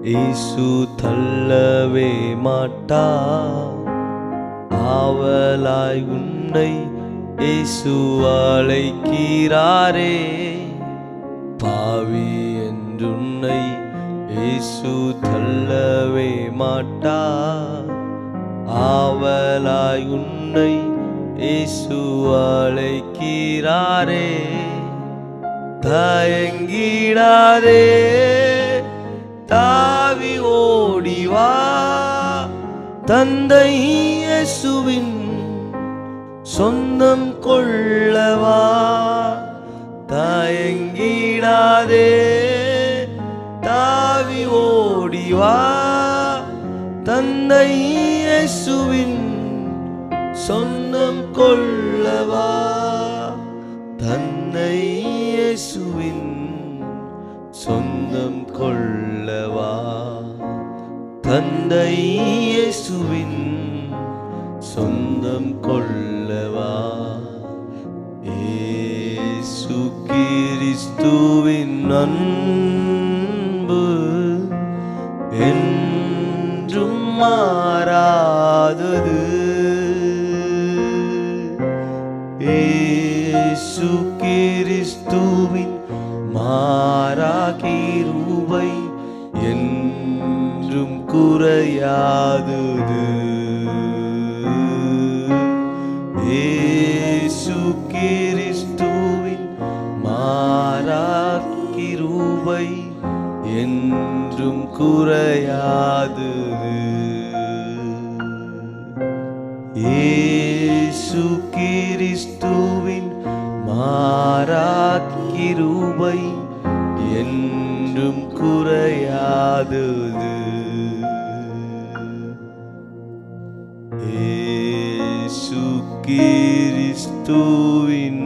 இயேசு தள்ளவே மாட்டார். ஆவலாய் உன்னை இயேசு அழைக்கிறாரே. பாவி என்றுன்னை இயேசு தள்ளவே மாட்டார். ஆவலாய் உன்னை இயேசு அழைக்கிறாரே. தயங்கிடாதே, தாவி ஓடிவா, தந்தை இயேசுவின் சொந்தம் கொள்ளவா. தயங்கிடாதே, தாவி ஓடிவா, தந்தை இயேசுவின் சொந்தம் கொள்ளவா. தந்தை இயேசுவின் சொந்தம் கொள்ளவா. தந்தை இயேசுவின் சொந்தம் கொள்ளவா. இயேசு கிறிஸ்துவின் அன்பு என்றும் மாறாதது. இயேசு கிறிஸ்துவின் மாறா கிருபை என்றும் குறையாதது. இயேசு கிறிஸ்துவின் மாறா கிருபை என்றும் குறையாதது. இயேசு கிறிஸ்துவின் மாறா கிருபை என்றும் குறையாதது. இயேசு கிறிஸ்துவின்